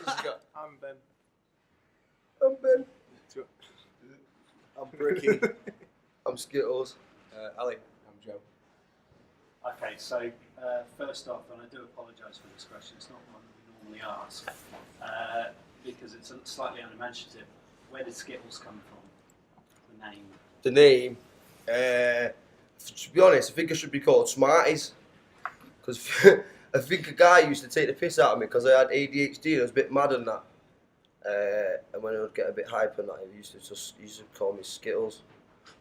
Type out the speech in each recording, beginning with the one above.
I'm Ben. I'm Ben. I'm Bricky. I'm Skittles. Ali. I'm Joe. Okay, so first off, and I do apologise for this question, it's not one that we normally ask, because it's slightly unimaginative. Where did Skittles come from? The name? The name, to be honest, I think I should be called Smarties. Because I think a guy used to take the piss out of me because I had ADHD and I was a bit mad and that. And when I would get a bit hyper and that, he used to call me Skittles.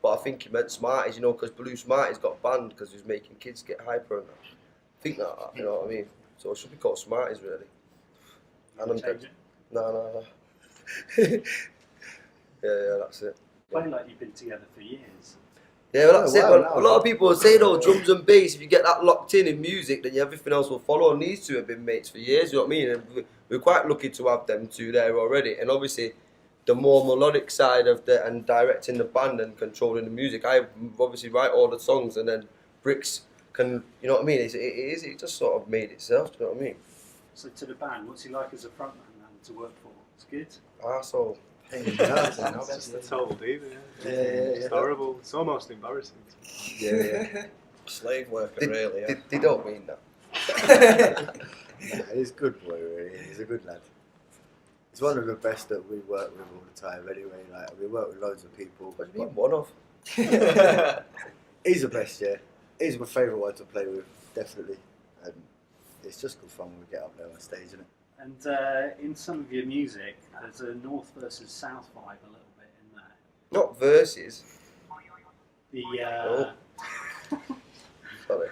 But I think he meant Smarties, you know, because Blue Smarties got banned because he was making kids get hyper and that. I think that, you know what I mean? So I should be called Smarties, really. And I'm dead. No. yeah, that's it. Play like you've been together for years. Yeah, well, that's it. Well, a lot of people say though, drums and bass, if you get that locked in music, then everything else will follow. And these two have been mates for years, you know what I mean? And we're quite lucky to have them two there already. And obviously, the more melodic side of and directing the band and controlling the music, I obviously write all the songs, and then Bricks can, you know what I mean? It just sort of made itself, do you know what I mean? So to the band, what's he like as a frontman and to work for? It's good? Arsehole. That's all, Dave. Yeah. It's horrible. It's almost embarrassing. Yeah. Slave worker, really. Yeah. They don't mean that. Yeah, he's a good boy, really. He's a good lad. He's one of the best that we work with all the time. Anyway, like we work with loads of people. What do you mean, one of? He's the best, yeah. He's my favourite one to play with, definitely. And it's just good fun when we get up there on stage, isn't it? And in some of your music, there's a North versus South vibe a little bit in there. Not verses. The Sorry.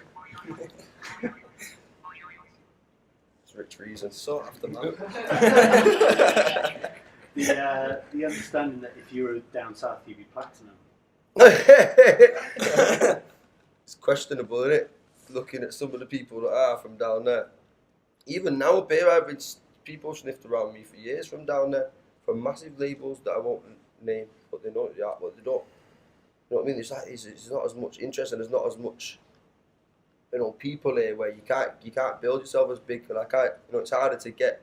It's rich reason. So after that. the understanding that if you were down south, you'd be platinum. It's questionable, isn't it? Looking at some of the people that are from down there. Even now up here, people sniffed around me for years from down there, from massive labels that I won't name, but they know that, but they don't. You know what I mean? It's not as much interest, and there's not as much, you know, people here where you can't build yourself as big. Like it's harder to get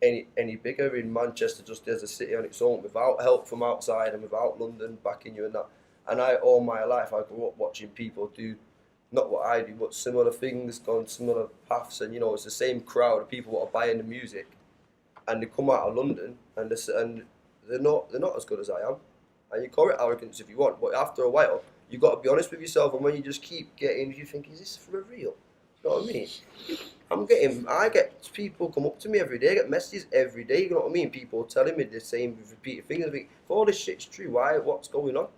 any bigger in Manchester just as a city on its own without help from outside and without London backing you and that. And all my life I grew up watching people do not what I do, but similar things, going similar paths, and you know it's the same crowd of people that are buying the music, and they come out of London and they're not as good as I am, and you call it arrogance if you want, but after a while you got to be honest with yourself, and when you just keep getting, you think, is this for real? You know what I mean? I get people come up to me every day, I get messages every day, you know what I mean? People telling me the same repeated things. I think if all this shit's true, what's going on?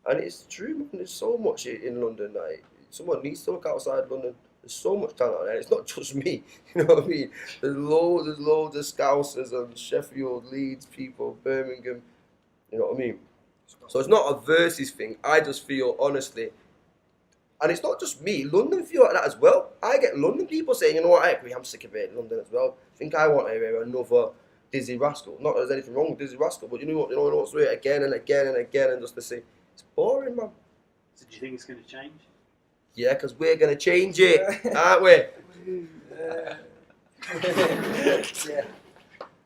And it's true, man. There's so much in London. Like, someone needs to look outside London. There's so much talent out there. It's not just me. You know what I mean? There's loads of Scousers and Sheffield, Leeds people, Birmingham. You know what I mean? So it's not a versus thing. I just feel, honestly, and it's not just me. London feel like that as well. I get London people saying, you know what, I agree, I'm sick of it in London as well. I think I want to hear another Dizzy Rascal. Not that there's anything wrong with Dizzy Rascal, but you know what's it again and again and again, and just to say, it's boring, man. So do you think it's going to change? Yeah, because we're going to change it, aren't we? Yeah.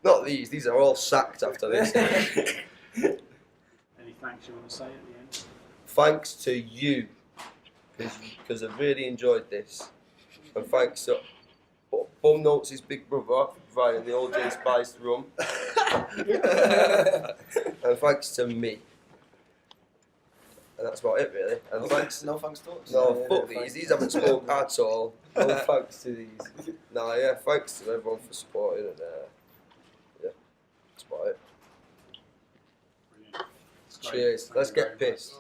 Not these are all sacked after this. Any thanks you want to say at the end? Thanks to you, because I've really enjoyed this. And thanks to Bum Notes, his big brother, for providing the Old J Rum. And thanks to me. And that's about it, really. And thanks. No thanks to us. No, fuck these. These haven't smoked at all. No thanks to these. No, yeah, thanks to everyone for supporting, and yeah, that's about it. Brilliant. Cheers. Let's get pissed.